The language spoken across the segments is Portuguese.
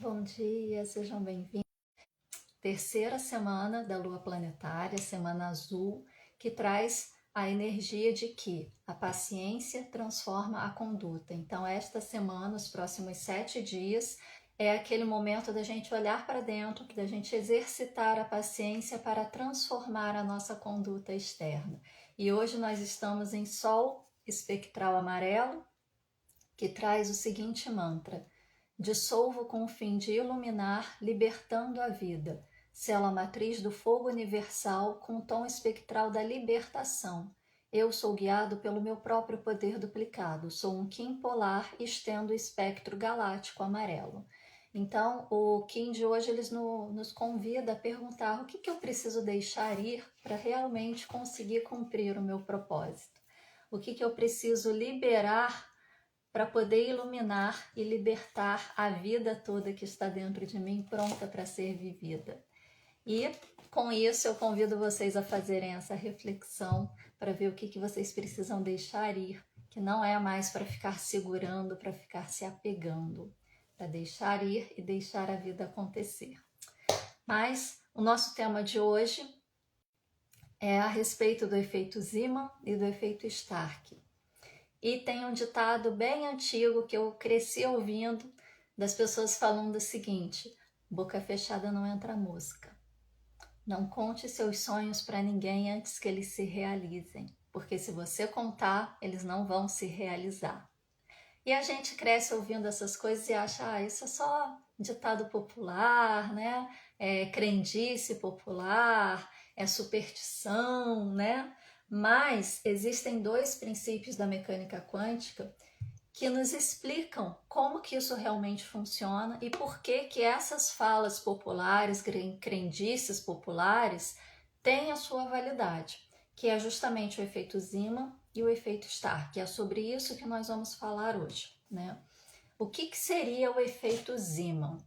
Bom dia, sejam bem-vindos. Terceira semana da Lua Planetária, Semana Azul, que traz a energia de que a paciência transforma a conduta. Então, esta semana, os próximos 7 dias, é aquele momento da gente olhar para dentro, da gente exercitar a paciência para transformar a nossa conduta externa. E hoje nós estamos em Sol espectral amarelo, que traz o seguinte mantra: dissolvo com o fim de iluminar, libertando a vida. Célula matriz do fogo universal com o tom espectral da libertação. Eu sou guiado pelo meu próprio poder duplicado. Sou um Kim polar e estendo o espectro galáctico amarelo. Então, o Kim de hoje nos convida a perguntar o que eu preciso deixar ir para realmente conseguir cumprir o meu propósito. O que eu preciso liberar para poder iluminar e libertar a vida toda que está dentro de mim, pronta para ser vivida. E com isso eu convido vocês a fazerem essa reflexão para ver o que vocês precisam deixar ir, que não é mais para ficar segurando, para ficar se apegando, para deixar ir e deixar a vida acontecer. Mas o nosso tema de hoje é a respeito do efeito Zeeman e do efeito Stark. E tem um ditado bem antigo que eu cresci ouvindo das pessoas falando o seguinte: boca fechada não entra mosca. Não conte seus sonhos para ninguém antes que eles se realizem, porque se você contar, eles não vão se realizar. E a gente cresce ouvindo essas coisas e acha, isso é só ditado popular, né? É crendice popular, é superstição, né? Mas existem dois princípios da mecânica quântica que nos explicam como que isso realmente funciona e por que essas falas populares, crendices populares, têm a sua validade, que é justamente o efeito Zeeman e o efeito Stark. É sobre isso que nós vamos falar hoje, né? O que seria o efeito Zeeman?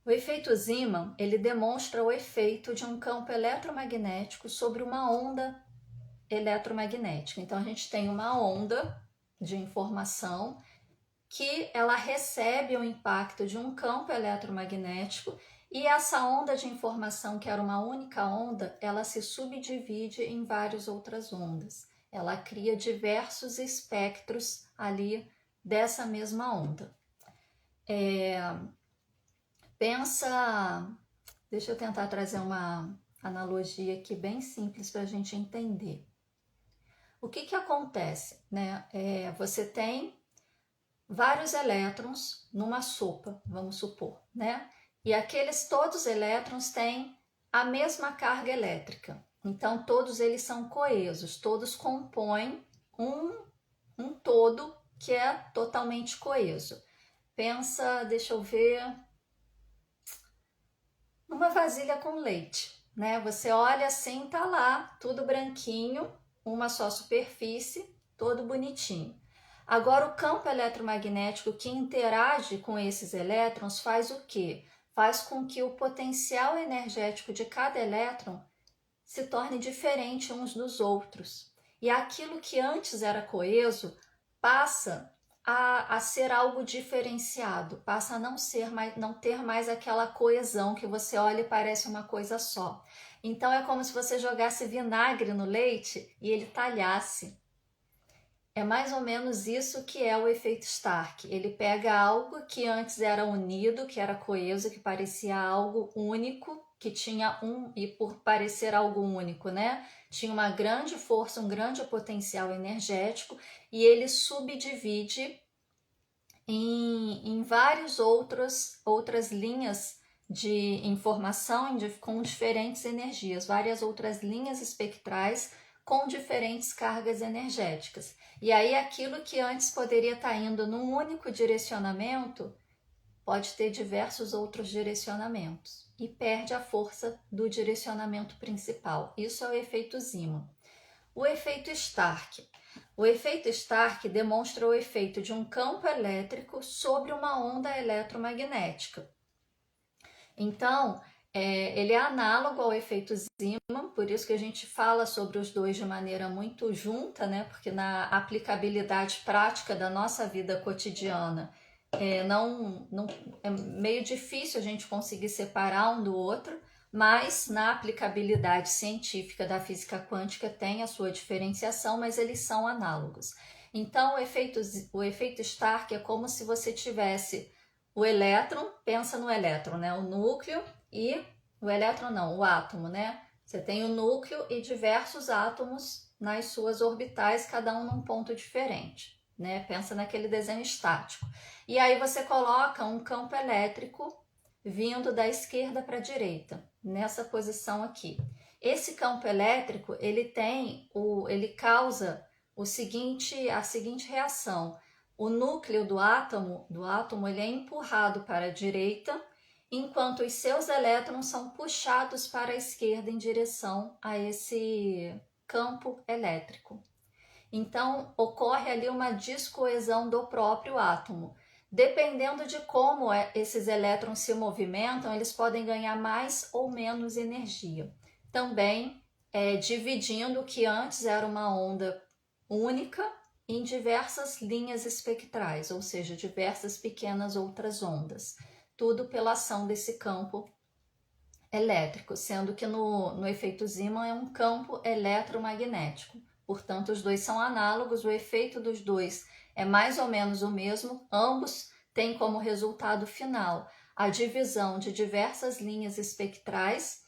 O efeito Zeeman, ele demonstra o efeito de um campo eletromagnético sobre uma onda eletromagnética. Então a gente tem uma onda de informação que ela recebe o impacto de um campo eletromagnético e essa onda de informação, que era uma única onda, ela se subdivide em várias outras ondas. Ela cria diversos espectros ali dessa mesma onda. Deixa eu tentar trazer uma analogia aqui bem simples para a gente entender. O que acontece, né? Você tem vários elétrons numa sopa, vamos supor, né? E todos os elétrons têm a mesma carga elétrica. Então, todos eles são coesos, todos compõem um todo que é totalmente coeso. Pensa, deixa eu ver, numa vasilha com leite, né? Você olha assim, tá lá, tudo branquinho, uma só superfície, todo bonitinho. Agora, o campo eletromagnético que interage com esses elétrons faz o quê? Faz com que o potencial energético de cada elétron se torne diferente uns dos outros. E aquilo que antes era coeso passa a ser algo diferenciado, passa a não ter mais aquela coesão que você olha e parece uma coisa só. Então é como se você jogasse vinagre no leite e ele talhasse. É mais ou menos isso que é o efeito Stark. Ele pega algo que antes era unido, que era coeso, que parecia algo único, que tinha e por parecer algo único, né? Tinha uma grande força, um grande potencial energético, e ele subdivide em várias outras linhas de informação com diferentes energias, várias outras linhas espectrais com diferentes cargas energéticas. E aí aquilo que antes poderia estar indo num único direcionamento pode ter diversos outros direcionamentos e perde a força do direcionamento principal. Isso é o efeito Zeeman. O efeito Stark. O efeito Stark demonstra o efeito de um campo elétrico sobre uma onda eletromagnética. Então, ele é análogo ao efeito Zeeman, por isso que a gente fala sobre os dois de maneira muito junta, né? Porque na aplicabilidade prática da nossa vida cotidiana, É meio difícil a gente conseguir separar um do outro, mas na aplicabilidade científica da física quântica tem a sua diferenciação, mas eles são análogos. Então, o efeito Stark é como se você tivesse o elétron, pensa no elétron, né? O núcleo e o elétron não, o átomo, né? Você tem o núcleo e diversos átomos nas suas orbitais, cada um num ponto diferente, né? Pensa naquele desenho estático. E aí você coloca um campo elétrico vindo da esquerda para a direita, nessa posição aqui. Esse campo elétrico, ele causa a seguinte reação. O núcleo do átomo ele é empurrado para a direita, enquanto os seus elétrons são puxados para a esquerda em direção a esse campo elétrico. Então, ocorre ali uma descoesão do próprio átomo. Dependendo de como esses elétrons se movimentam, eles podem ganhar mais ou menos energia. Também dividindo o que antes era uma onda única em diversas linhas espectrais, ou seja, diversas pequenas outras ondas. Tudo pela ação desse campo elétrico, sendo que no efeito Zeeman é um campo eletromagnético. Portanto, os dois são análogos, o efeito dos dois é mais ou menos o mesmo, ambos têm como resultado final a divisão de diversas linhas espectrais,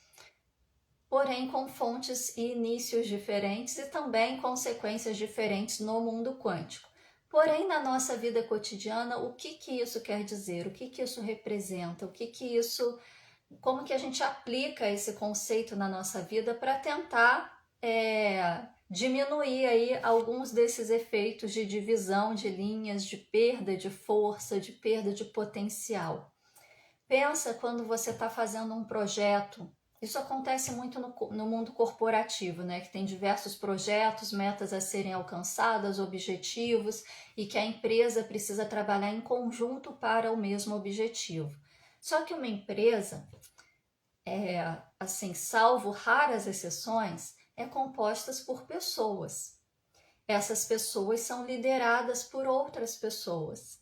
porém com fontes e inícios diferentes e também consequências diferentes no mundo quântico. Porém, na nossa vida cotidiana, o que isso quer dizer? O que isso representa? Como que a gente aplica esse conceito na nossa vida para tentar diminuir aí alguns desses efeitos de divisão de linhas, de perda de força, de perda de potencial. Pensa quando você está fazendo um projeto. Isso acontece muito no mundo corporativo, né? Que tem diversos projetos, metas a serem alcançadas, objetivos, e que a empresa precisa trabalhar em conjunto para o mesmo objetivo. Só que uma empresa, salvo raras exceções, é composta por pessoas. Essas pessoas são lideradas por outras pessoas.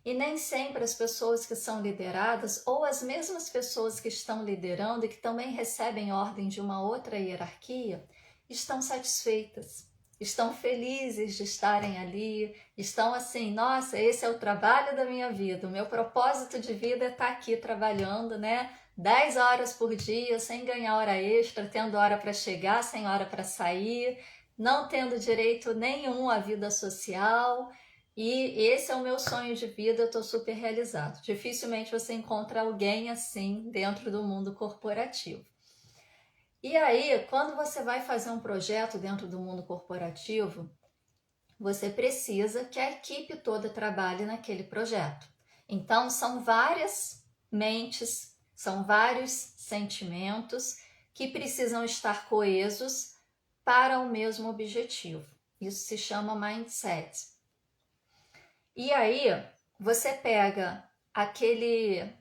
E nem sempre as pessoas que são lideradas, ou as mesmas pessoas que estão liderando e que também recebem ordem de uma outra hierarquia, estão satisfeitas, estão felizes de estarem ali, estão assim, nossa, esse é o trabalho da minha vida, o meu propósito de vida é estar aqui trabalhando, né? 10 horas por dia, sem ganhar hora extra, tendo hora para chegar, sem hora para sair, não tendo direito nenhum à vida social. E esse é o meu sonho de vida, eu estou super realizado. Dificilmente você encontra alguém assim dentro do mundo corporativo. E aí, quando você vai fazer um projeto dentro do mundo corporativo, você precisa que a equipe toda trabalhe naquele projeto. Então, são várias mentes, são vários sentimentos que precisam estar coesos para o mesmo objetivo. Isso se chama mindset. E aí, você pega aquele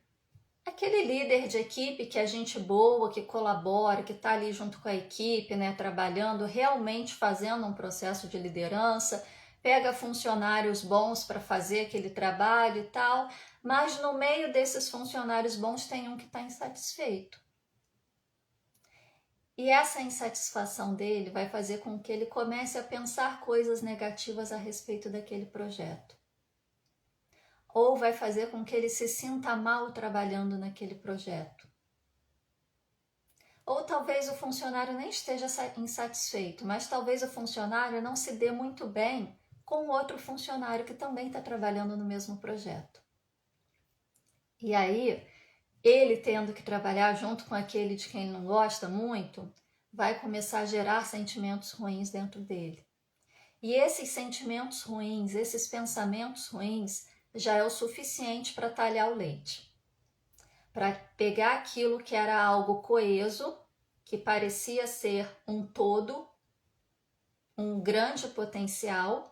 líder de equipe que é gente boa, que colabora, que está ali junto com a equipe, né, trabalhando, realmente fazendo um processo de liderança, pega funcionários bons para fazer aquele trabalho e tal, mas no meio desses funcionários bons tem um que está insatisfeito. E essa insatisfação dele vai fazer com que ele comece a pensar coisas negativas a respeito daquele projeto. Ou vai fazer com que ele se sinta mal trabalhando naquele projeto. Ou talvez o funcionário nem esteja insatisfeito, mas talvez o funcionário não se dê muito bem com outro funcionário que também está trabalhando no mesmo projeto. E aí, ele tendo que trabalhar junto com aquele de quem ele não gosta muito, vai começar a gerar sentimentos ruins dentro dele. E esses sentimentos ruins, esses pensamentos ruins, já é o suficiente para talhar o leite. Para pegar aquilo que era algo coeso, que parecia ser um todo, um grande potencial,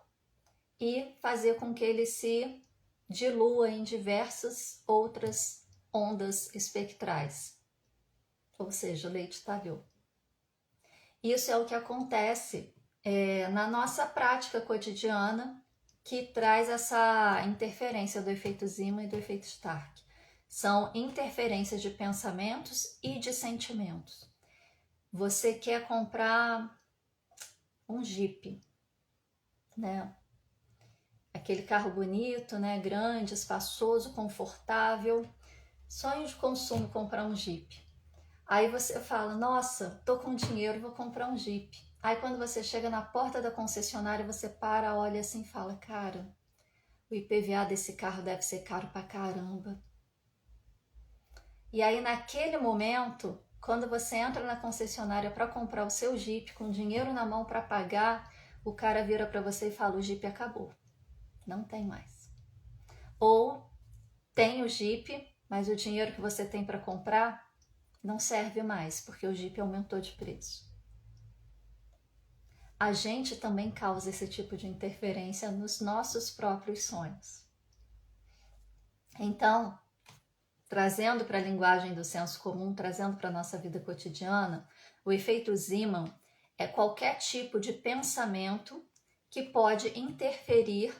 e fazer com que ele se dilua em diversas outras ondas espectrais. Ou seja, o leite talhou. Isso é o que acontece na nossa prática cotidiana, que traz essa interferência do efeito Zeeman e do efeito Stark. São interferências de pensamentos e de sentimentos. Você quer comprar um Jeep, né? Aquele carro bonito, né? Grande, espaçoso, confortável. Sonho de consumo comprar um Jeep. Aí você fala, nossa, tô com dinheiro, vou comprar um Jeep. Aí quando você chega na porta da concessionária, você para, olha assim e fala, cara, o IPVA desse carro deve ser caro pra caramba. E aí naquele momento, quando você entra na concessionária para comprar o seu Jeep com dinheiro na mão para pagar, o cara vira para você e fala, o Jeep acabou, não tem mais. Ou tem o Jeep, mas o dinheiro que você tem para comprar não serve mais, porque o Jeep aumentou de preço. A gente também causa esse tipo de interferência nos nossos próprios sonhos. Então, trazendo para a linguagem do senso comum, trazendo para a nossa vida cotidiana, o efeito Zeeman é qualquer tipo de pensamento que pode interferir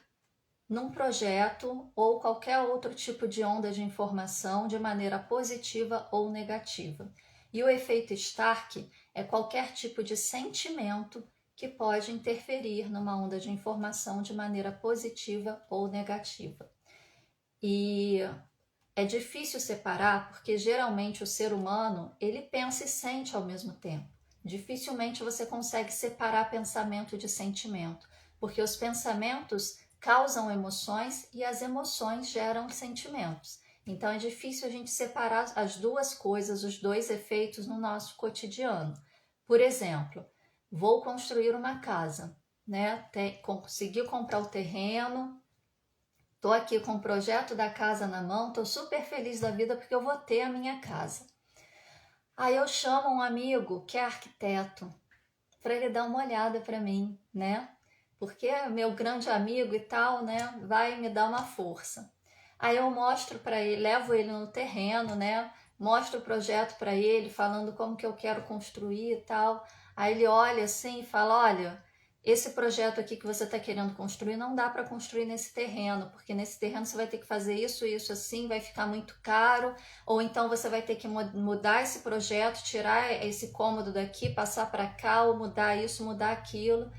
num projeto ou qualquer outro tipo de onda de informação de maneira positiva ou negativa. E o efeito Stark é qualquer tipo de sentimento que pode interferir numa onda de informação de maneira positiva ou negativa. E é difícil separar porque geralmente o ser humano, ele pensa e sente ao mesmo tempo. Dificilmente você consegue separar pensamento de sentimento, porque os pensamentos causam emoções e as emoções geram sentimentos. Então é difícil a gente separar as duas coisas, os dois efeitos no nosso cotidiano. Por exemplo, vou construir uma casa, né? Consegui comprar o terreno, tô aqui com o projeto da casa na mão, tô super feliz da vida porque eu vou ter a minha casa. Aí eu chamo um amigo que é arquiteto para ele dar uma olhada para mim, né? Porque é meu grande amigo e tal, né? Vai me dar uma força. Aí eu mostro para ele, levo ele no terreno, né? Mostro o projeto para ele, falando como que eu quero construir e tal. Aí ele olha assim e fala, olha, esse projeto aqui que você está querendo construir não dá para construir nesse terreno, porque nesse terreno você vai ter que fazer isso, isso, assim, vai ficar muito caro, ou então você vai ter que mudar esse projeto, tirar esse cômodo daqui, passar para cá, ou mudar isso, mudar aquilo.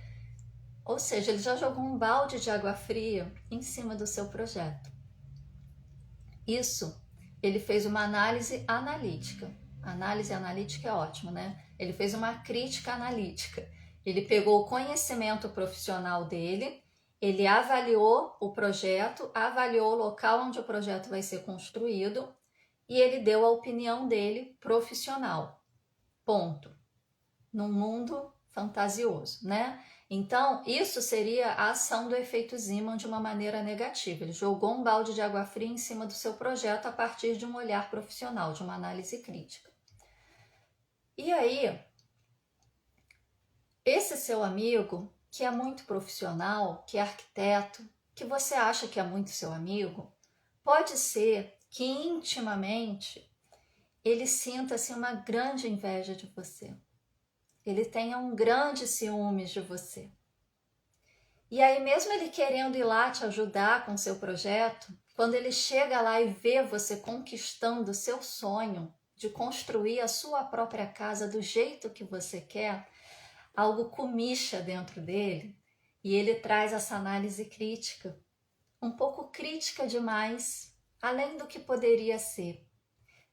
Ou seja, ele já jogou um balde de água fria em cima do seu projeto. Isso, ele fez uma análise analítica. Análise analítica é ótimo, né? Ele fez uma crítica analítica. Ele pegou o conhecimento profissional dele, ele avaliou o projeto, avaliou o local onde o projeto vai ser construído e ele deu a opinião dele profissional. Ponto. Num mundo fantasioso, né? Então, isso seria a ação do efeito Zeeman de uma maneira negativa. Ele jogou um balde de água fria em cima do seu projeto a partir de um olhar profissional, de uma análise crítica. E aí, esse seu amigo, que é muito profissional, que é arquiteto, que você acha que é muito seu amigo, pode ser que intimamente ele sinta-se uma grande inveja de você. Ele tenha um grande ciúmes de você. E aí, mesmo ele querendo ir lá te ajudar com o seu projeto, quando ele chega lá e vê você conquistando o seu sonho de construir a sua própria casa do jeito que você quer, algo comicha dentro dele e ele traz essa análise crítica, um pouco crítica demais, além do que poderia ser.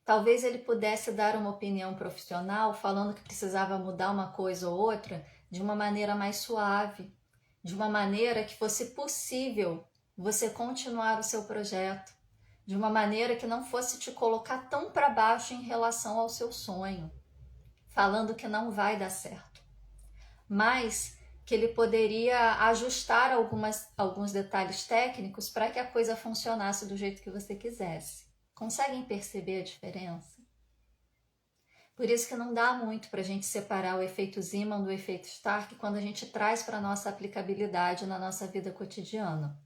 Talvez ele pudesse dar uma opinião profissional falando que precisava mudar uma coisa ou outra de uma maneira mais suave, de uma maneira que fosse possível você continuar o seu projeto, de uma maneira que não fosse te colocar tão para baixo em relação ao seu sonho, falando que não vai dar certo, mas que ele poderia ajustar alguns detalhes técnicos para que a coisa funcionasse do jeito que você quisesse. Conseguem perceber a diferença? Por isso que não dá muito para a gente separar o efeito Zeeman do efeito Stark quando a gente traz para a nossa aplicabilidade na nossa vida cotidiana.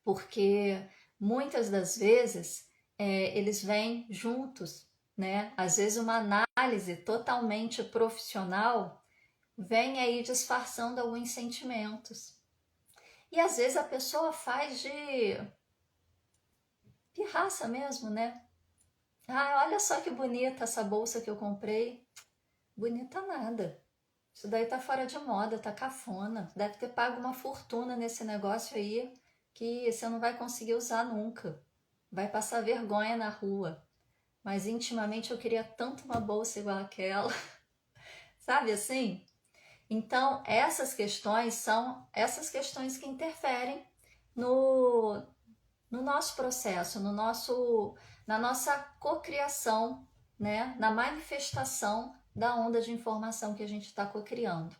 Porque muitas das vezes eles vêm juntos, né? Às vezes uma análise totalmente profissional vem aí disfarçando alguns sentimentos. E às vezes a pessoa faz de pirraça mesmo, né? Ah, olha só que bonita essa bolsa que eu comprei. Bonita nada. Isso daí tá fora de moda, tá cafona. Deve ter pago uma fortuna nesse negócio aí que você não vai conseguir usar nunca. Vai passar vergonha na rua. Mas intimamente eu queria tanto uma bolsa igual aquela. Sabe assim? Então, essas questões são essas questões que interferem no, no nosso processo, na nossa cocriação, né? Na manifestação da onda de informação que a gente está cocriando.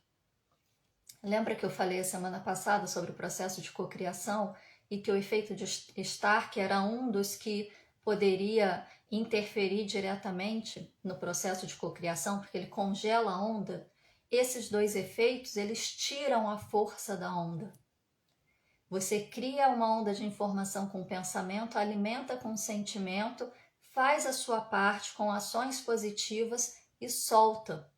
Lembra que eu falei a semana passada sobre o processo de cocriação e que o efeito de Stark era um dos que poderia interferir diretamente no processo de cocriação, porque ele congela a onda? Esses dois efeitos, eles tiram a força da onda. Você cria uma onda de informação com o pensamento, alimenta com o sentimento, faz a sua parte com ações positivas e solta.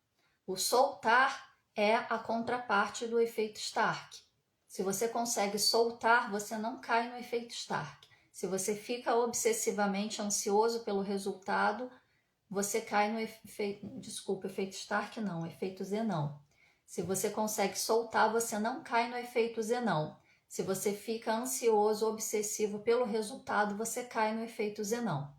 O soltar é a contraparte do efeito Stark. Se você consegue soltar, você não cai no efeito Stark. Se você fica obsessivamente ansioso pelo resultado, você cai no efeito Stark não, efeito Zenão. Se você consegue soltar, você não cai no efeito Zenão. Se você fica ansioso, obsessivo pelo resultado, você cai no efeito Zenão.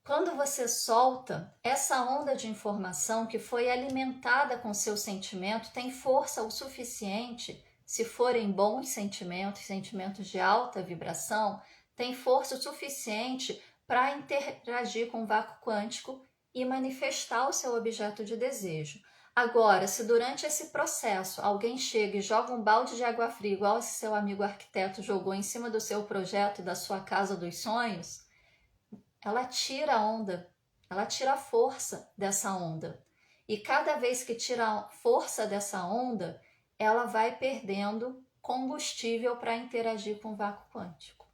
Quando você solta, essa onda de informação que foi alimentada com seu sentimento tem força o suficiente, se forem bons sentimentos, sentimentos de alta vibração, tem força o suficiente para interagir com o vácuo quântico e manifestar o seu objeto de desejo. Agora, se durante esse processo alguém chega e joga um balde de água fria, igual esse seu amigo arquiteto jogou em cima do seu projeto da sua casa dos sonhos, ela tira a onda, ela tira a força dessa onda. E cada vez que tira a força dessa onda, ela vai perdendo combustível para interagir com o vácuo quântico.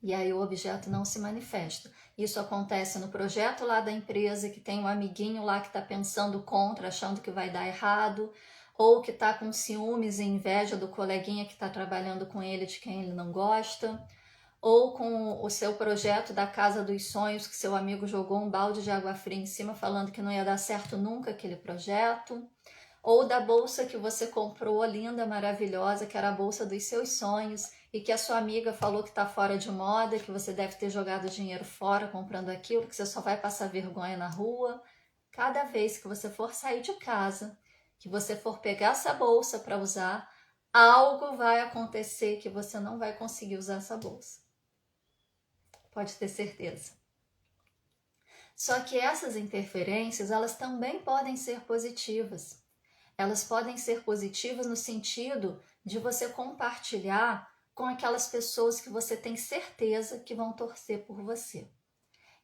E aí o objeto não se manifesta. Isso acontece no projeto lá da empresa, que tem um amiguinho lá que está pensando contra, achando que vai dar errado, ou que está com ciúmes e inveja do coleguinha que está trabalhando com ele, de quem ele não gosta, ou com o seu projeto da Casa dos Sonhos, que seu amigo jogou um balde de água fria em cima, falando que não ia dar certo nunca aquele projeto, ou da bolsa que você comprou, linda, maravilhosa, que era a bolsa dos seus sonhos, e que a sua amiga falou que está fora de moda, que você deve ter jogado dinheiro fora comprando aquilo, que você só vai passar vergonha na rua. Cada vez que você for sair de casa, que você for pegar essa bolsa para usar, algo vai acontecer que você não vai conseguir usar essa bolsa. Pode ter certeza. Só que essas interferências, elas também podem ser positivas. Elas podem ser positivas no sentido de você compartilhar com aquelas pessoas que você tem certeza que vão torcer por você.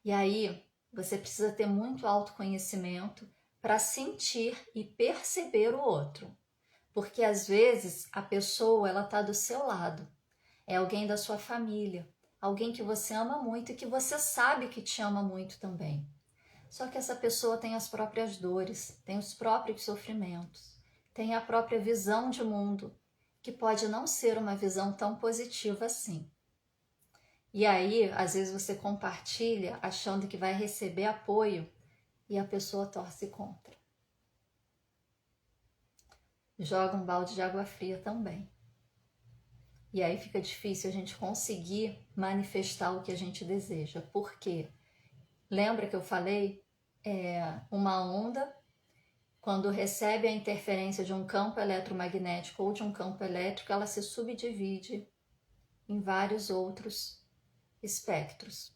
E aí, você precisa ter muito autoconhecimento para sentir e perceber o outro. Porque às vezes a pessoa, ela está do seu lado. É alguém da sua família, alguém que você ama muito e que você sabe que te ama muito também. Só que essa pessoa tem as próprias dores, tem os próprios sofrimentos, tem a própria visão de mundo, que pode não ser uma visão tão positiva assim. E aí, às vezes você compartilha achando que vai receber apoio e a pessoa torce contra. Joga um balde de água fria também. E aí fica difícil a gente conseguir manifestar o que a gente deseja. Por quê? Lembra que eu falei? Uma onda, quando recebe a interferência de um campo eletromagnético ou de um campo elétrico, ela se subdivide em vários outros espectros.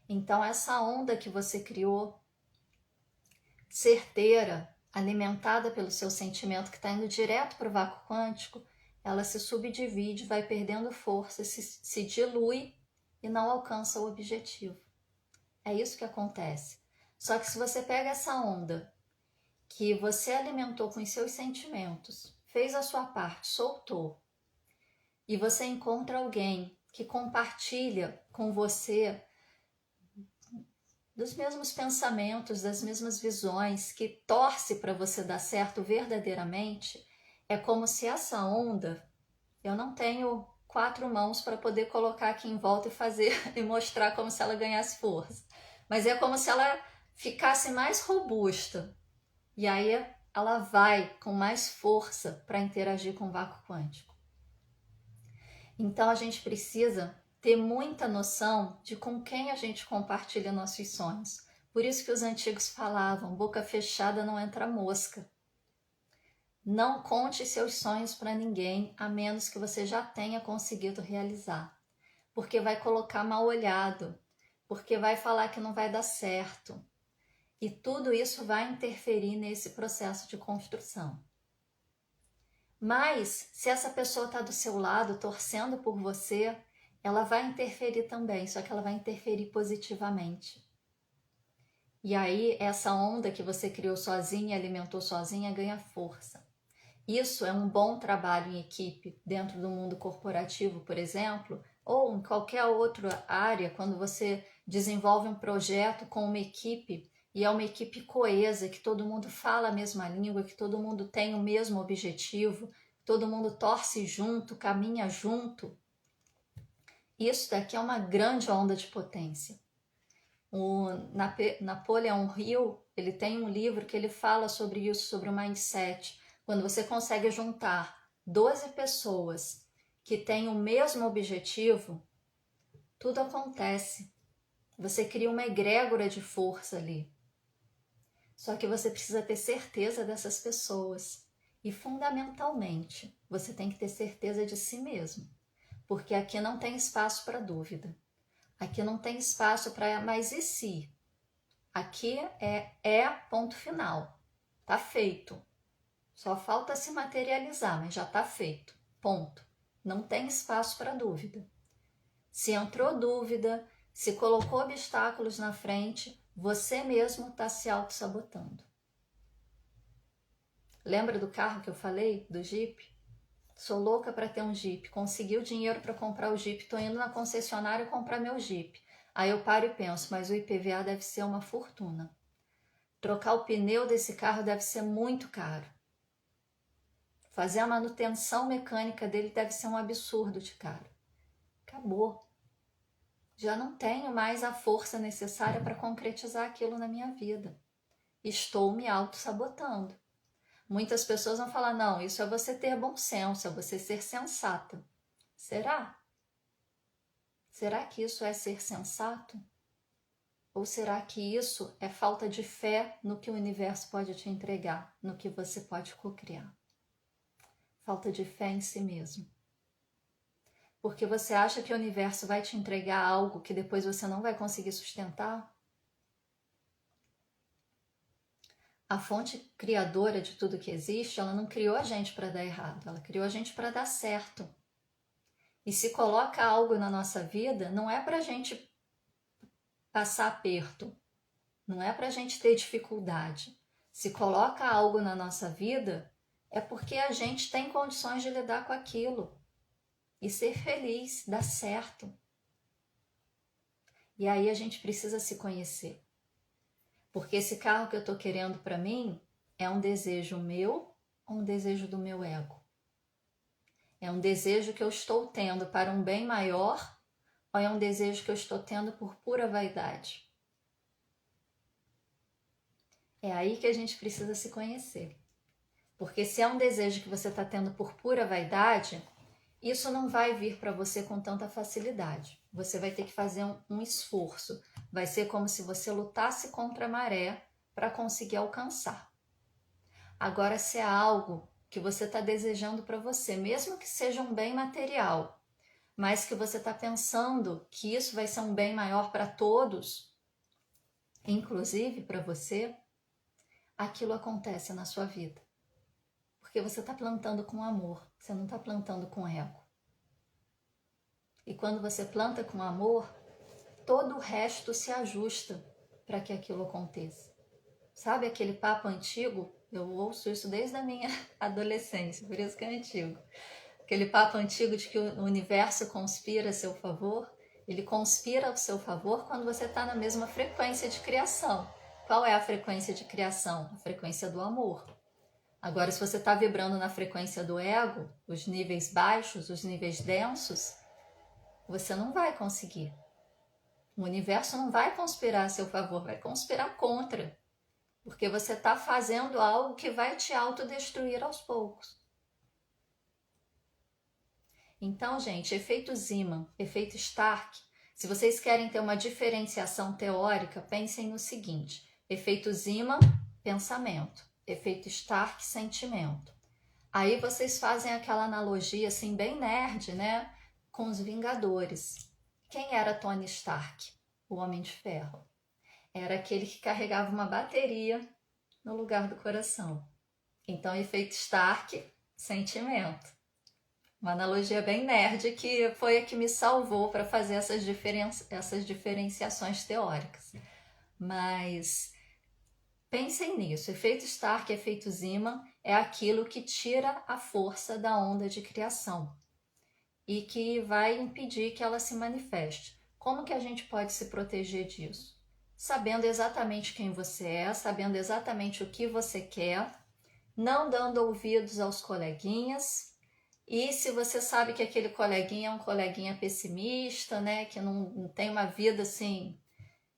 Então, essa onda que você criou, certeira, alimentada pelo seu sentimento que está indo direto para o vácuo quântico, ela se subdivide, vai perdendo força, se dilui e não alcança o objetivo. É isso que acontece. Só que se você pega essa onda que você alimentou com os seus sentimentos, fez a sua parte, soltou, e você encontra alguém que compartilha com você dos mesmos pensamentos, das mesmas visões, que torce para você dar certo verdadeiramente, é como se essa onda, eu não tenho 4 mãos para poder colocar aqui em volta e fazer e mostrar como se ela ganhasse força. Mas é como se ela ficasse mais robusta. E aí ela vai com mais força para interagir com o vácuo quântico. Então a gente precisa ter muita noção de com quem a gente compartilha nossos sonhos. Por isso que os antigos falavam, boca fechada não entra mosca. Não conte seus sonhos para ninguém, a menos que você já tenha conseguido realizar. Porque vai colocar mal olhado, porque vai falar que não vai dar certo. E tudo isso vai interferir nesse processo de construção. Mas, se essa pessoa está do seu lado, torcendo por você, ela vai interferir também, só que ela vai interferir positivamente. E aí, essa onda que você criou sozinha, alimentou sozinha, ganha força. Isso é um bom trabalho em equipe dentro do mundo corporativo, por exemplo, ou em qualquer outra área, quando você desenvolve um projeto com uma equipe e é uma equipe coesa, que todo mundo fala a mesma língua, que todo mundo tem o mesmo objetivo, todo mundo torce junto, caminha junto. Isso daqui é uma grande onda de potência. O Napoleon Hill, ele tem um livro que ele fala sobre isso, sobre o mindset. Quando você consegue juntar 12 pessoas que têm o mesmo objetivo, tudo acontece. Você cria uma egrégora de força ali. Só que você precisa ter certeza dessas pessoas. E, fundamentalmente, você tem que ter certeza de si mesmo. Porque aqui não tem espaço para dúvida. Aqui não tem espaço para mas e se? Aqui é ponto final. Tá feito. Só falta se materializar, mas já está feito. Ponto. Não tem espaço para dúvida. Se entrou dúvida, se colocou obstáculos na frente, você mesmo está se auto-sabotando. Lembra do carro que eu falei, do Jeep? Sou louca para ter um Jeep. Consegui o dinheiro para comprar o Jeep. Estou indo na concessionária comprar meu Jeep. Aí eu paro e penso, mas o IPVA deve ser uma fortuna. Trocar o pneu desse carro deve ser muito caro. Fazer a manutenção mecânica dele deve ser um absurdo de caro. Acabou. Já não tenho mais a força necessária para concretizar aquilo na minha vida. Estou me auto-sabotando. Muitas pessoas vão falar, não, isso é você ter bom senso, é você ser sensata. Será? Será que isso é ser sensato? Ou será que isso é falta de fé no que o universo pode te entregar, no que você pode cocriar? Falta de fé em si mesmo. Porque você acha que o universo vai te entregar algo que depois você não vai conseguir sustentar? A fonte criadora de tudo que existe, ela não criou a gente para dar errado, ela criou a gente para dar certo. E se coloca algo na nossa vida, não é para a gente passar aperto, não é para a gente ter dificuldade. Se coloca algo na nossa vida, é porque a gente tem condições de lidar com aquilo e ser feliz, dar certo. E aí a gente precisa se conhecer. Porque esse carro que eu estou querendo para mim é um desejo meu ou um desejo do meu ego? É um desejo que eu estou tendo para um bem maior ou é um desejo que eu estou tendo por pura vaidade? É aí que a gente precisa se conhecer. Porque se é um desejo que você está tendo por pura vaidade, isso não vai vir para você com tanta facilidade. Você vai ter que fazer um esforço. Vai ser como se você lutasse contra a maré para conseguir alcançar. Agora, se é algo que você está desejando para você, mesmo que seja um bem material, mas que você está pensando que isso vai ser um bem maior para todos, inclusive para você, aquilo acontece na sua vida. Porque você está plantando com amor, você não está plantando com ego. E quando você planta com amor, todo o resto se ajusta para que aquilo aconteça. Sabe aquele papo antigo? Eu ouço isso desde a minha adolescência, por isso que é antigo. Aquele papo antigo de que o universo conspira a seu favor. Ele conspira ao seu favor quando você está na mesma frequência de criação. Qual é a frequência de criação? A frequência do amor. Agora, se você está vibrando na frequência do ego, os níveis baixos, os níveis densos, você não vai conseguir. O universo não vai conspirar a seu favor, vai conspirar contra. Porque você está fazendo algo que vai te autodestruir aos poucos. Então, gente, efeito Zeeman, efeito Stark, se vocês querem ter uma diferenciação teórica, pensem no seguinte: efeito Zeeman, pensamento. Efeito Stark, sentimento. Aí vocês fazem aquela analogia assim bem nerd, né, com os Vingadores. Quem era Tony Stark? O Homem de Ferro. Era aquele que carregava uma bateria no lugar do coração. Então, efeito Stark, sentimento. Uma analogia bem nerd que foi a que me salvou para fazer essas diferenciações teóricas. Mas pensem nisso, efeito Stark, efeito Zeeman é aquilo que tira a força da onda de criação e que vai impedir que ela se manifeste. Como que a gente pode se proteger disso? Sabendo exatamente quem você é, sabendo exatamente o que você quer, não dando ouvidos aos coleguinhas. E se você sabe que aquele coleguinha é um coleguinha pessimista, né, que não tem uma vida assim,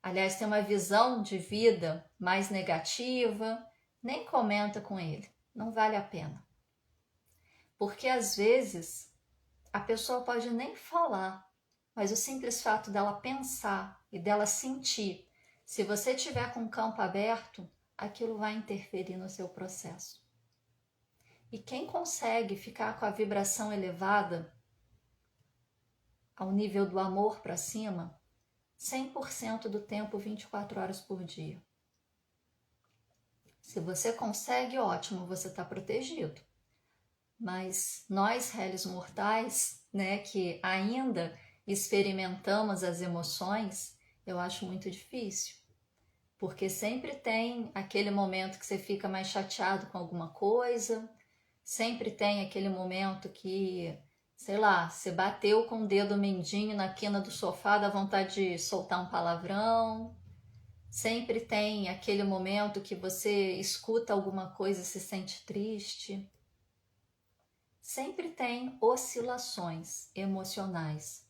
aliás, tem uma visão de vida mais negativa, nem comenta com ele, não vale a pena. Porque às vezes a pessoa pode nem falar, mas o simples fato dela pensar e dela sentir, se você tiver com o campo aberto, aquilo vai interferir no seu processo. E quem consegue ficar com a vibração elevada ao nível do amor para cima, 100% do tempo, 24 horas por dia. Se você consegue, ótimo, você está protegido. Mas nós, réis mortais, né, que ainda experimentamos as emoções, eu acho muito difícil. Porque sempre tem aquele momento que você fica mais chateado com alguma coisa, sempre tem aquele momento que, sei lá, você bateu com o dedo mindinho na quina do sofá, dá vontade de soltar um palavrão. Sempre tem aquele momento que você escuta alguma coisa e se sente triste. Sempre tem oscilações emocionais.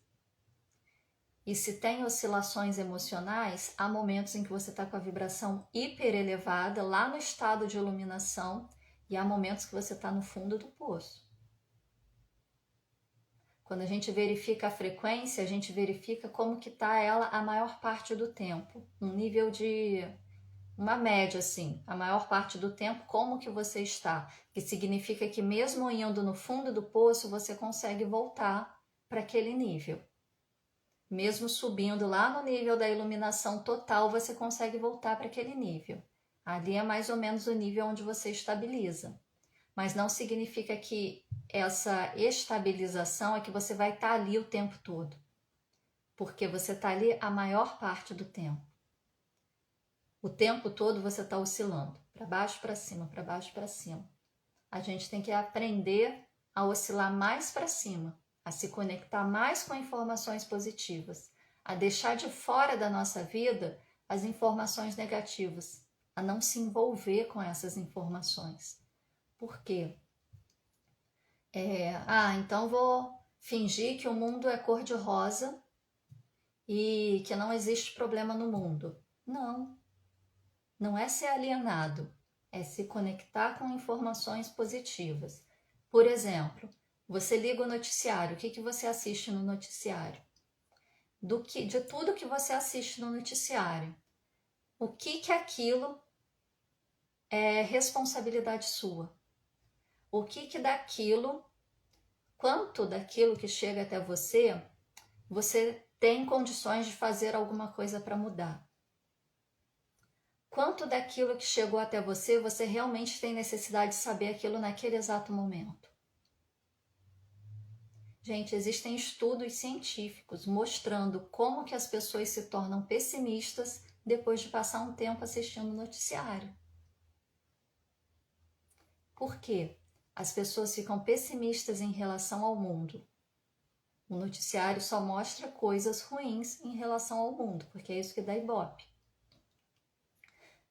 E se tem oscilações emocionais, há momentos em que você está com a vibração hiper elevada, lá no estado de iluminação, e há momentos que você está no fundo do poço. Quando a gente verifica a frequência, a gente verifica como que está ela a maior parte do tempo. Um nível de uma média, assim, a maior parte do tempo, como que você está. Que significa que mesmo indo no fundo do poço, você consegue voltar para aquele nível. Mesmo subindo lá no nível da iluminação total, você consegue voltar para aquele nível. Ali é mais ou menos o nível onde você estabiliza. Mas não significa que essa estabilização é que você vai estar ali o tempo todo. Porque você está ali a maior parte do tempo. O tempo todo você está oscilando, para baixo, para cima, para baixo, para cima. A gente tem que aprender a oscilar mais para cima, a se conectar mais com informações positivas, a deixar de fora da nossa vida as informações negativas, a não se envolver com essas informações. Por quê? Então vou fingir que o mundo é cor-de-rosa e que não existe problema no mundo. Não é ser alienado, é se conectar com informações positivas. Por exemplo, você liga o noticiário, o que você assiste no noticiário? De tudo que você assiste no noticiário, o que aquilo é responsabilidade sua? O que daquilo, quanto daquilo que chega até você tem condições de fazer alguma coisa para mudar? Quanto daquilo que chegou até você realmente tem necessidade de saber aquilo naquele exato momento? Gente, existem estudos científicos mostrando como que as pessoas se tornam pessimistas depois de passar um tempo assistindo o noticiário. Por quê? As pessoas ficam pessimistas em relação ao mundo. O noticiário só mostra coisas ruins em relação ao mundo, porque é isso que dá ibope.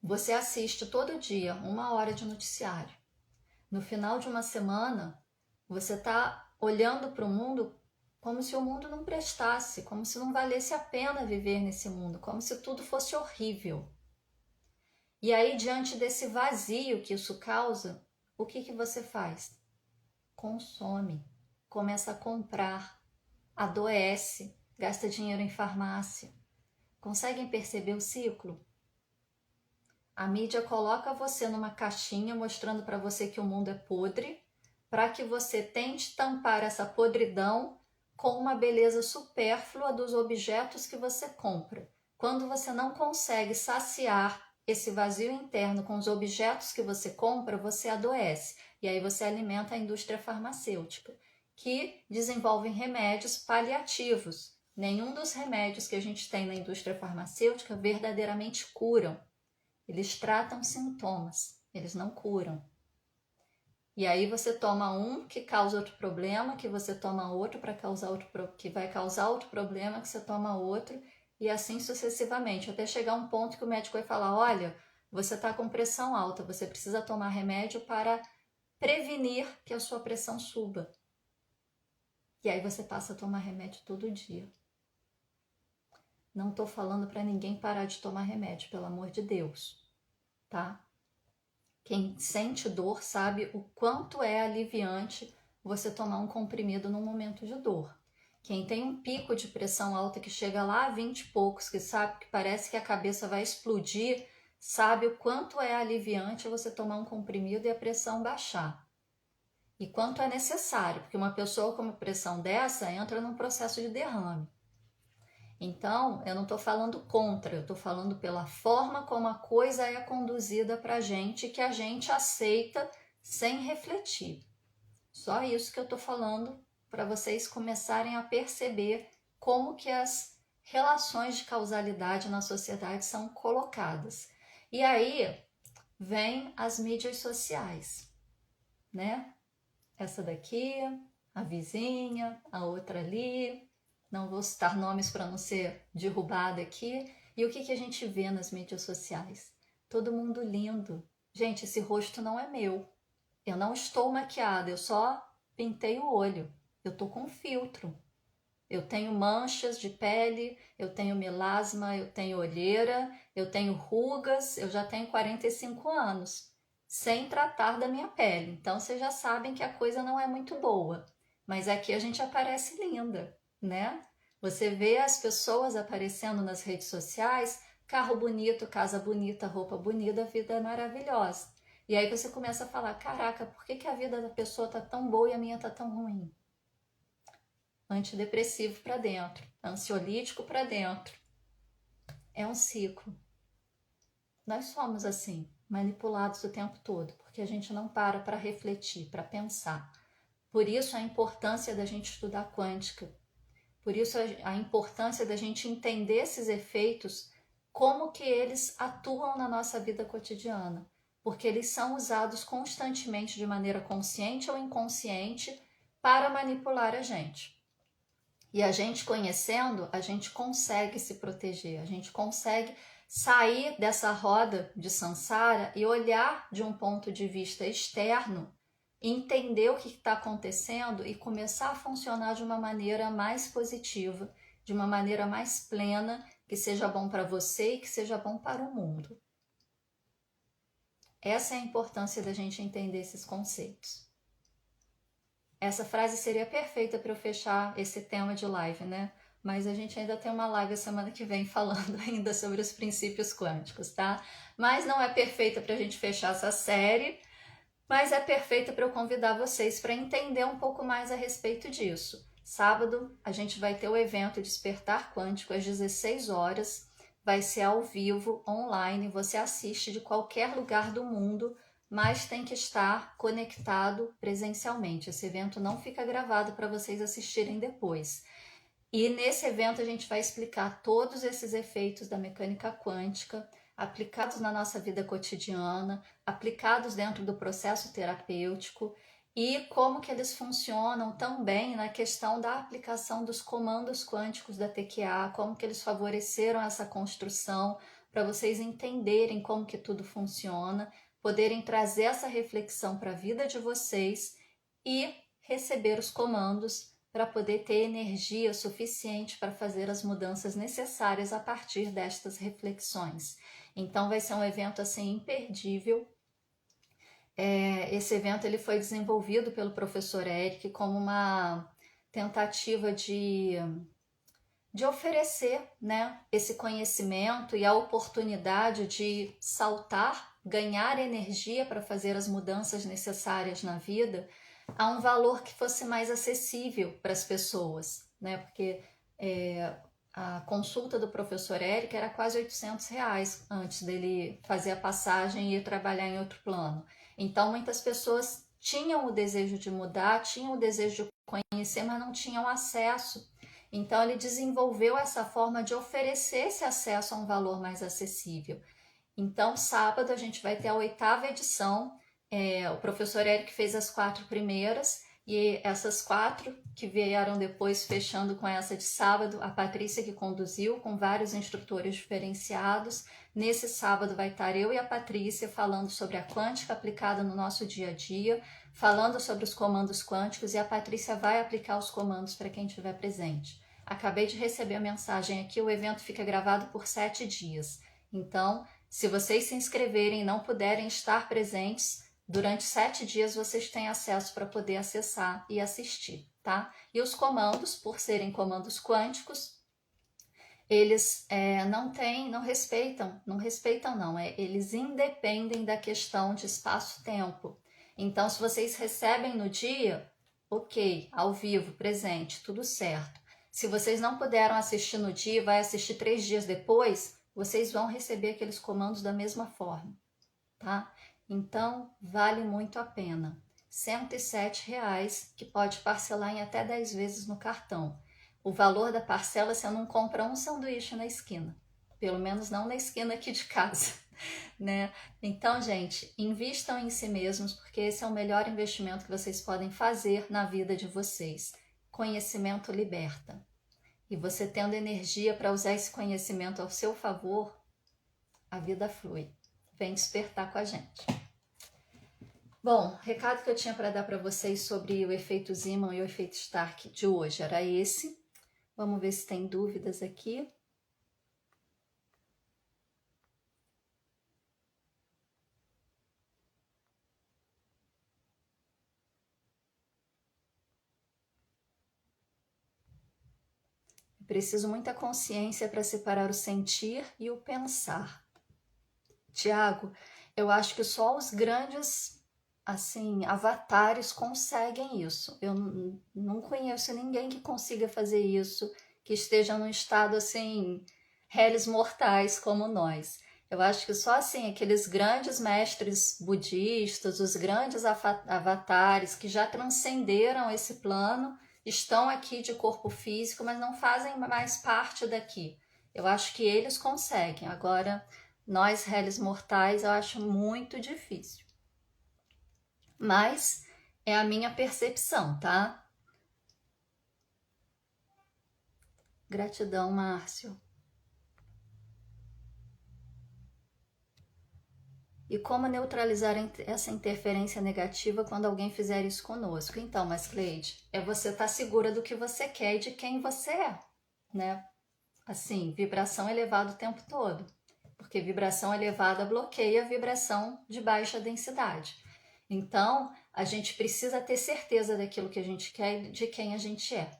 Você assiste todo dia 1 hora de noticiário. No final de uma semana, você está olhando para o mundo como se o mundo não prestasse, como se não valesse a pena viver nesse mundo, como se tudo fosse horrível. E aí, diante desse vazio que isso causa, o que você faz? Consome, começa a comprar, adoece, gasta dinheiro em farmácia. Conseguem perceber o ciclo? A mídia coloca você numa caixinha mostrando para você que o mundo é podre, para que você tente tampar essa podridão com uma beleza supérflua dos objetos que você compra. Quando você não consegue saciar esse vazio interno com os objetos que você compra, você adoece. E aí você alimenta a indústria farmacêutica, que desenvolve remédios paliativos. Nenhum dos remédios que a gente tem na indústria farmacêutica verdadeiramente curam. Eles tratam sintomas, eles não curam. E aí você toma um que causa outro problema, que você toma outro para causar outro, que vai causar outro problema, que você toma outro, e assim sucessivamente, até chegar um ponto que o médico vai falar, olha, você está com pressão alta, você precisa tomar remédio para prevenir que a sua pressão suba. E aí você passa a tomar remédio todo dia. Não estou falando para ninguém parar de tomar remédio, pelo amor de Deus, tá? Quem sente dor sabe o quanto é aliviante você tomar um comprimido num momento de dor. Quem tem um pico de pressão alta que chega lá a 20 e poucos, que sabe que parece que a cabeça vai explodir, sabe o quanto é aliviante você tomar um comprimido e a pressão baixar. E quanto é necessário, porque uma pessoa com uma pressão dessa entra num processo de derrame. Então, eu não estou falando contra, eu estou falando pela forma como a coisa é conduzida para a gente, que a gente aceita sem refletir. Só isso que eu estou falando para vocês começarem a perceber como que as relações de causalidade na sociedade são colocadas. E aí vem as mídias sociais, né? Essa daqui, a vizinha, a outra ali. Não vou citar nomes para não ser derrubada aqui. E o que a gente vê nas mídias sociais? Todo mundo lindo. Gente, esse rosto não é meu. Eu não estou maquiada, eu só pintei o olho. Eu tô com filtro. Eu tenho manchas de pele, eu tenho melasma, eu tenho olheira, eu tenho rugas, eu já tenho 45 anos, sem tratar da minha pele. Então vocês já sabem que a coisa não é muito boa. Mas aqui a gente aparece linda, né? Você vê as pessoas aparecendo nas redes sociais, carro bonito, casa bonita, roupa bonita, a vida é maravilhosa. E aí você começa a falar, caraca, por que a vida da pessoa tá tão boa e a minha tá tão ruim? Antidepressivo para dentro, ansiolítico para dentro. É um ciclo. Nós somos assim, manipulados o tempo todo, porque a gente não para refletir, para pensar. Por isso a importância da gente estudar quântica. Por isso a importância da gente entender esses efeitos, como que eles atuam na nossa vida cotidiana. Porque eles são usados constantemente de maneira consciente ou inconsciente para manipular a gente. E a gente conhecendo, a gente consegue se proteger, a gente consegue sair dessa roda de samsara e olhar de um ponto de vista externo, entender o que está acontecendo e começar a funcionar de uma maneira mais positiva, de uma maneira mais plena, que seja bom para você e que seja bom para o mundo. Essa é a importância da gente entender esses conceitos. Essa frase seria perfeita para eu fechar esse tema de live, né? Mas a gente ainda tem uma live a semana que vem falando ainda sobre os princípios quânticos, tá? Mas não é perfeita para a gente fechar essa série, mas é perfeita para eu convidar vocês para entender um pouco mais a respeito disso. Sábado a gente vai ter o evento Despertar Quântico às 16 horas, vai ser ao vivo, online, você assiste de qualquer lugar do mundo, mas tem que estar conectado presencialmente. Esse evento não fica gravado para vocês assistirem depois. E nesse evento a gente vai explicar todos esses efeitos da mecânica quântica, aplicados na nossa vida cotidiana, aplicados dentro do processo terapêutico e como que eles funcionam também na questão da aplicação dos comandos quânticos da TQA, como que eles favoreceram essa construção, para vocês entenderem como que tudo funciona, poderem trazer essa reflexão para a vida de vocês e receber os comandos para poder ter energia suficiente para fazer as mudanças necessárias a partir destas reflexões. Então vai ser um evento assim imperdível. Esse evento ele foi desenvolvido pelo professor Eric como uma tentativa de oferecer, né, esse conhecimento e a oportunidade de saltar, ganhar energia para fazer as mudanças necessárias na vida a um valor que fosse mais acessível para as pessoas, né? Porque a consulta do professor Eric era quase R$ 800 antes dele fazer a passagem e ir trabalhar em outro plano. Então muitas pessoas tinham o desejo de mudar, tinham o desejo de conhecer, mas não tinham acesso. Então ele desenvolveu essa forma de oferecer esse acesso a um valor mais acessível. Então sábado a gente vai ter a 8ª edição. O professor Eric fez as 4 primeiras e essas 4 que vieram depois, fechando com essa de sábado, a Patrícia que conduziu, com vários instrutores diferenciados. Nesse sábado vai estar eu e a Patrícia falando sobre a quântica aplicada no nosso dia a dia, falando sobre os comandos quânticos, e a Patrícia vai aplicar os comandos para quem estiver presente. Acabei de receber a mensagem aqui, o evento fica gravado por 7 dias. Então, se vocês se inscreverem e não puderem estar presentes, durante 7 dias vocês têm acesso para poder acessar e assistir, tá? E os comandos, por serem comandos quânticos, eles eles independem da questão de espaço-tempo. Então, se vocês recebem no dia, ok, ao vivo, presente, tudo certo. Se vocês não puderam assistir no dia, vai assistir 3 dias depois, vocês vão receber aqueles comandos da mesma forma, tá? Então, vale muito a pena. R$ 107, que pode parcelar em até 10 vezes no cartão. O valor da parcela você não compra um sanduíche na esquina. Pelo menos não na esquina aqui de casa, né? Então, gente, invistam em si mesmos, porque esse é o melhor investimento que vocês podem fazer na vida de vocês. Conhecimento liberta. E você tendo energia para usar esse conhecimento ao seu favor, a vida flui. Vem despertar com a gente. Bom, recado que eu tinha para dar para vocês sobre o efeito Zeeman e o efeito Stark de hoje era esse. Vamos ver se tem dúvidas aqui. Preciso muita consciência para separar o sentir e o pensar. Tiago, eu acho que só os grandes, assim, avatares conseguem isso. Eu não conheço ninguém que consiga fazer isso, que esteja num estado, assim, réis mortais como nós. Eu acho que só, assim, aqueles grandes mestres budistas, os grandes avatares que já transcenderam esse plano, estão aqui de corpo físico, mas não fazem mais parte daqui. Eu acho que eles conseguem. Agora, nós, réis mortais, eu acho muito difícil. Mas é a minha percepção, tá? Gratidão, Márcio. E como neutralizar essa interferência negativa quando alguém fizer isso conosco? Então, mas Cleide, é você estar segura do que você quer e de quem você é, né? Assim, vibração elevada o tempo todo. Porque vibração elevada bloqueia a vibração de baixa densidade. Então, a gente precisa ter certeza daquilo que a gente quer e de quem a gente é.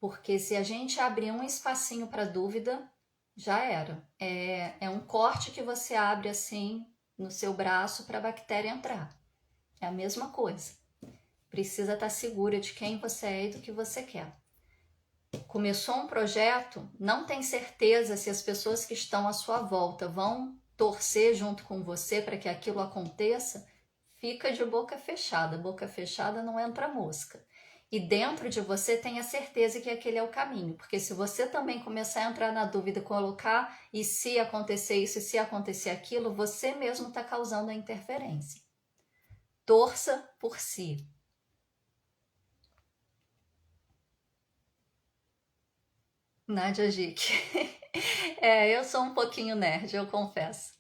Porque se a gente abrir um espacinho para dúvida, já era. É um corte que você abre assim no seu braço para a bactéria entrar. É a mesma coisa. Precisa estar segura de quem você é e do que você quer. Começou um projeto, não tem certeza se as pessoas que estão à sua volta vão torcer junto com você para que aquilo aconteça, fica de boca fechada não entra mosca. E dentro de você tenha certeza que aquele é o caminho, porque se você também começar a entrar na dúvida, colocar e se acontecer isso e se acontecer aquilo, você mesmo está causando a interferência. Torça por si. Nádia Gic. Eu sou um pouquinho nerd, eu confesso.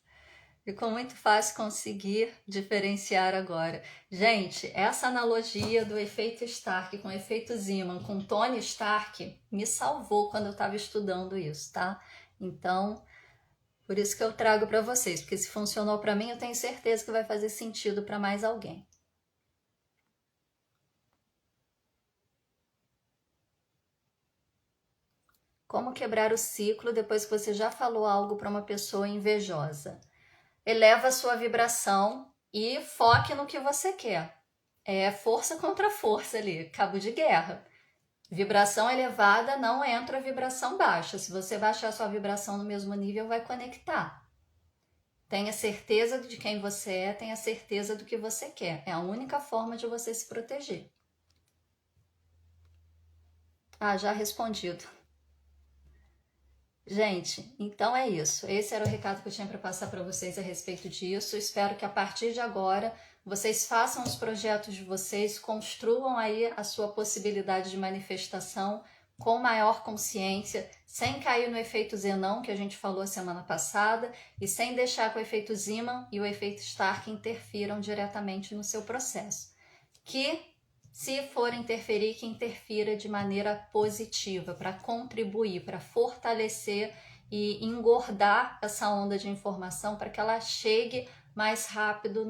Ficou muito fácil conseguir diferenciar agora. Gente, essa analogia do efeito Stark com o efeito Zeeman com Tony Stark me salvou quando eu estava estudando isso, tá? Então, por isso que eu trago para vocês, porque se funcionou para mim, eu tenho certeza que vai fazer sentido para mais alguém. Como quebrar o ciclo depois que você já falou algo para uma pessoa invejosa? Eleva a sua vibração e foque no que você quer. É força contra força ali, cabo de guerra. Vibração elevada não entra vibração baixa. Se você baixar sua vibração no mesmo nível, vai conectar. Tenha certeza de quem você é, tenha certeza do que você quer. É a única forma de você se proteger. Ah, já respondido. Gente, então é isso. Esse era o recado que eu tinha para passar para vocês a respeito disso. Espero que a partir de agora vocês façam os projetos de vocês, construam aí a sua possibilidade de manifestação com maior consciência, sem cair no efeito Zenão, que a gente falou a semana passada, e sem deixar que o efeito Zeeman e o efeito Stark interfiram diretamente no seu processo. Que se for interferir, que interfira de maneira positiva, para contribuir, para fortalecer e engordar essa onda de informação para que ela chegue mais rápido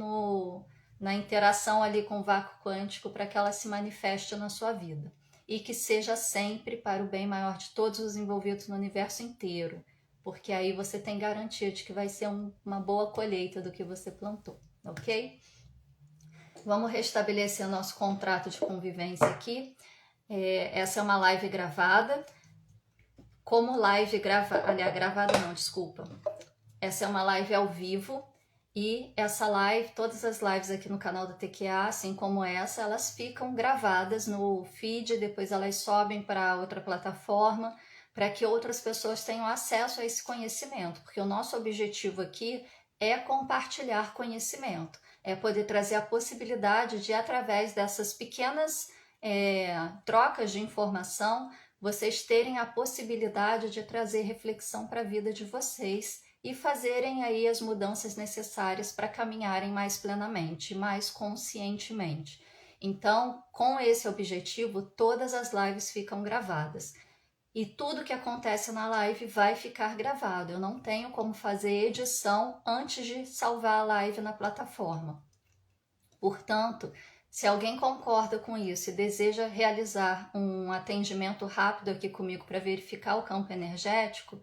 na interação ali com o vácuo quântico, para que ela se manifeste na sua vida. E que seja sempre para o bem maior de todos os envolvidos no universo inteiro, porque aí você tem garantia de que vai ser uma boa colheita do que você plantou, ok? Vamos restabelecer nosso contrato de convivência aqui. Essa é uma live gravada. Como live gravada não, desculpa. Essa é uma live ao vivo e essa live, todas as lives aqui no canal da TQA, assim como essa, elas ficam gravadas no feed, depois elas sobem para outra plataforma, para que outras pessoas tenham acesso a esse conhecimento, porque o nosso objetivo aqui é compartilhar conhecimento, é poder trazer a possibilidade de, através dessas pequenas trocas de informação, vocês terem a possibilidade de trazer reflexão para a vida de vocês e fazerem aí as mudanças necessárias para caminharem mais plenamente, mais conscientemente. Então, com esse objetivo, todas as lives ficam gravadas. E tudo que acontece na live vai ficar gravado. Eu não tenho como fazer edição antes de salvar a live na plataforma. Portanto, se alguém concorda com isso e deseja realizar um atendimento rápido aqui comigo para verificar o campo energético,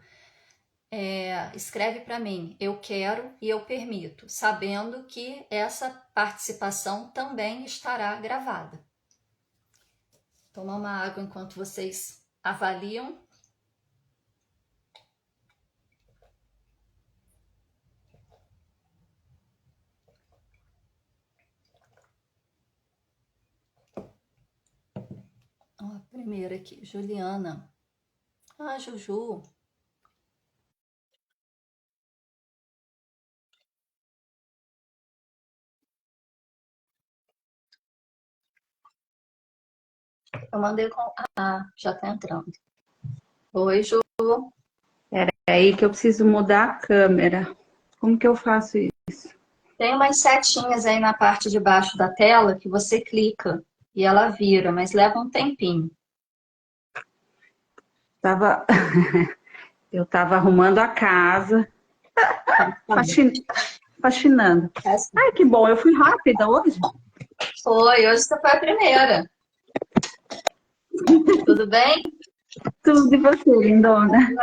escreve para mim, eu quero e eu permito, sabendo que essa participação também estará gravada. Tomar uma água enquanto vocês avaliam. Ó, a primeira aqui, Juliana. Ah, Juju. Eu mandei com. Ah, já tá entrando. Oi, Ju. É aí que eu preciso mudar a câmera. Como que eu faço isso? Tem umas setinhas aí na parte de baixo da tela que você clica e ela vira, mas leva um tempinho. Tava... Eu estava arrumando a casa, faxinando. Ai, que bom, eu fui rápida hoje. Foi, hoje você foi a primeira. Tudo bem? Tudo de você, lindona.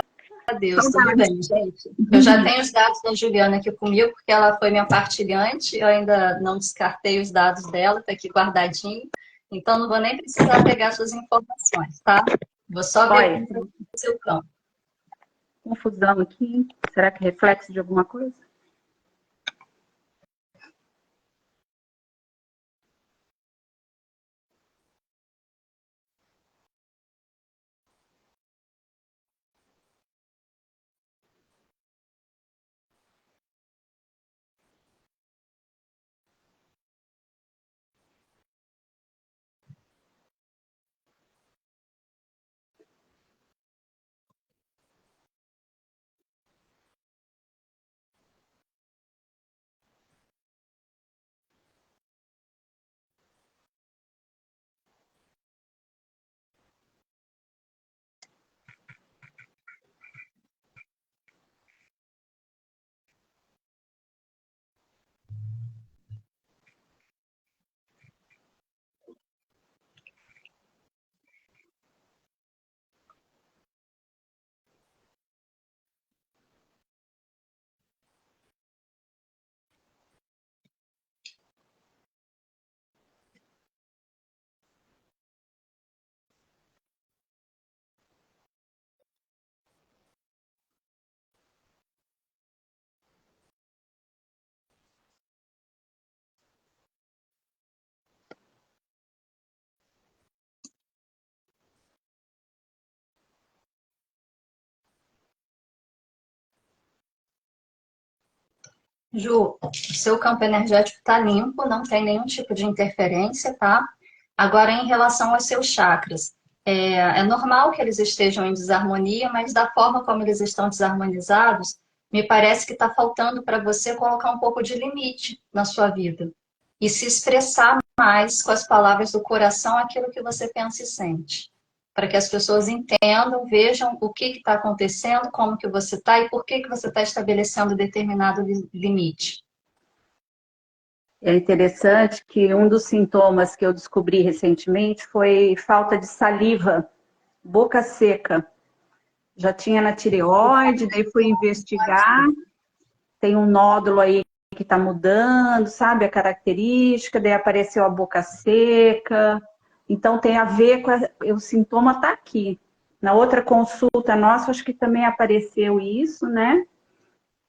Adeus, tudo Saudades. bem, gente. Eu já tenho os dados da Juliana aqui comigo, porque ela foi minha partilhante. Eu ainda não descartei os dados dela, está aqui guardadinho. Então, não vou nem precisar pegar suas informações, tá? Vou só ver Olha, como está o seu campo. confusão aqui. Será que é reflexo de alguma coisa? Ju, o seu campo energético está limpo, não tem nenhum tipo de interferência, tá? Agora, em relação aos seus chakras, é normal que eles estejam em desarmonia, mas da forma como eles estão desarmonizados, me parece que está faltando para você colocar um pouco de limite na sua vida e se expressar mais com as palavras do coração aquilo que você pensa e sente, para que as pessoas entendam, vejam o que está acontecendo, como que você está e por que você está estabelecendo determinado limite. É interessante que um dos sintomas que eu descobri recentemente foi falta de saliva, boca seca. Já tinha na tireoide, daí fui investigar, tem um nódulo aí que está mudando, sabe, a característica, daí apareceu a boca seca. Então tem a ver com o sintoma está aqui. Na outra consulta nossa, acho que também apareceu isso, né?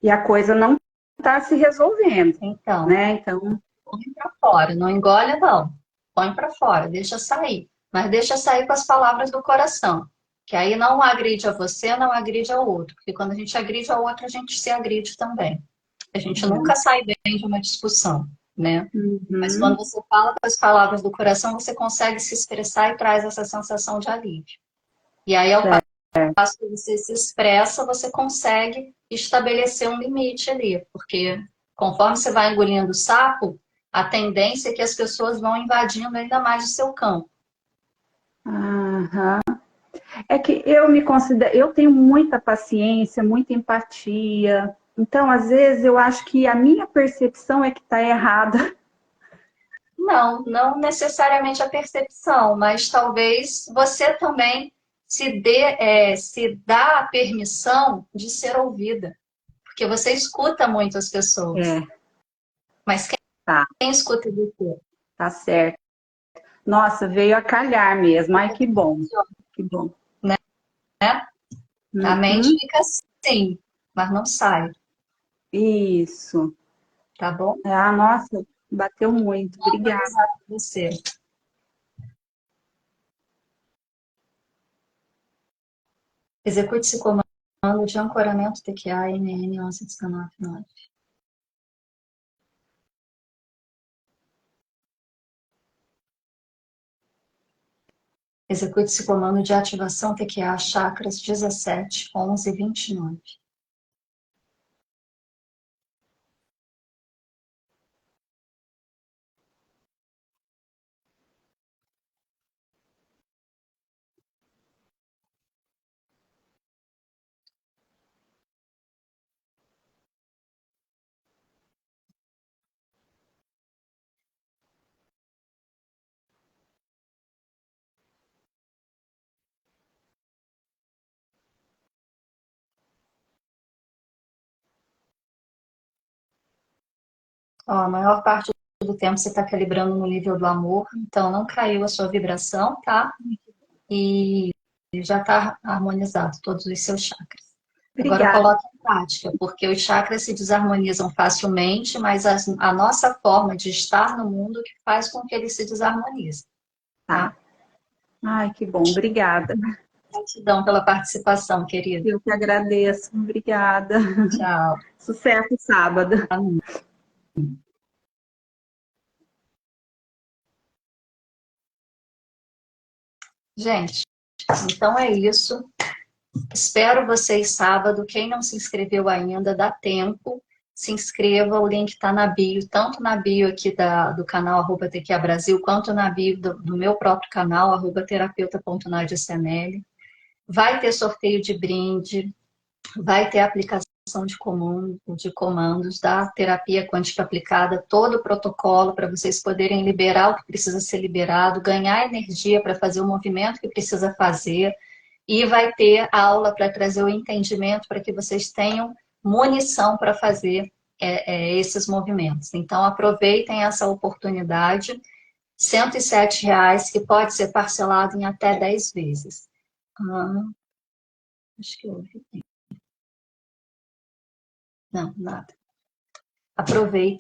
E a coisa não está se resolvendo, Então, né? Então, põe para fora, não engole não. Põe para fora, deixa sair. Mas deixa sair com as palavras do coração. Que aí não agride a você, não agride ao outro. Porque quando a gente agride ao outro, a gente se agride também. A gente nunca sai bem de uma discussão, né? Mas quando uhum, você fala com as palavras do coração, você consegue se expressar e traz essa sensação de alívio. E aí, ao certo. passo que você se expressa, você consegue estabelecer um limite ali. Porque conforme você vai engolindo o sapo, a tendência é que as pessoas vão invadindo ainda mais o seu campo. Aham. É que eu me considero, eu tenho muita paciência, muita empatia. Então, às vezes, eu acho que a minha percepção é que está errada. Não, não necessariamente a percepção, mas talvez você também se dá a permissão de ser ouvida, porque você escuta muito as pessoas, É, mas tá, quem escuta você? tá certo. Nossa, veio a calhar mesmo. Ai, que bom, que bom. Né? A mente Uhum, fica assim, mas não sai, isso. tá bom? Ah, nossa, bateu muito. Obrigada. Valorizar você. Execute esse comando de ancoramento TQA NN 1119. Execute esse comando de ativação TQA chakras 17, 11 e 29. Ó, a maior parte do tempo você está calibrando no nível do amor, então não caiu a sua vibração, tá? E já está harmonizado todos os seus chakras. Agora Obrigada. coloque em prática, porque os chakras se desarmonizam facilmente, mas a nossa forma de estar no mundo que faz com que eles se desarmonizem, Tá. tá? Ai, que bom. Obrigada. Gratidão pela participação, querido. Eu que agradeço. Obrigada. Tchau. Sucesso sábado. Gente, então é isso. Espero vocês sábado. Quem não se inscreveu ainda, dá tempo. Se inscreva, o link está na bio, tanto na bio aqui do canal arroba TQA Brasil, quanto na bio do meu próprio canal, arroba terapeuta.nadiacnl. Vai ter sorteio de brinde, vai ter aplicação de comandos da terapia quântica aplicada, todo o protocolo para vocês poderem liberar o que precisa ser liberado, ganhar energia para fazer o movimento que precisa fazer, e vai ter aula para trazer o entendimento para que vocês tenham munição para fazer esses movimentos. Então, aproveitem essa oportunidade. R$ 107, que pode ser parcelado em até 10 vezes. Acho que eu ouvi. Não, nada. Aproveitem,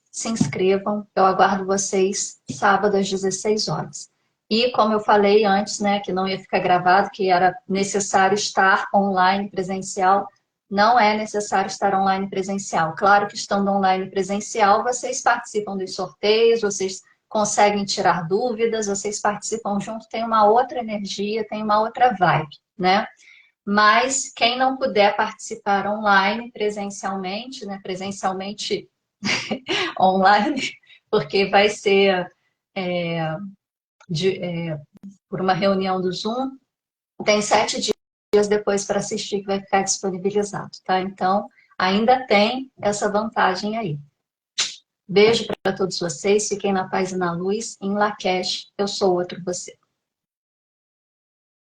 se inscrevam. Eu aguardo vocês sábado às 16 horas. E como eu falei antes, né, que não ia ficar gravado, que era necessário estar online, presencial, não é necessário estar online presencial. Claro que estando online presencial, vocês participam dos sorteios, vocês conseguem tirar dúvidas, vocês participam junto, tem uma outra energia, tem uma outra vibe, né? Mas quem não puder participar online presencialmente, né? Presencialmente online, porque vai ser por uma reunião do Zoom, tem 7 dias depois para assistir que vai ficar disponibilizado, tá? Então, ainda tem essa vantagem aí. Beijo para todos vocês, fiquem na paz e na luz. Em Lakesh, eu sou outro você.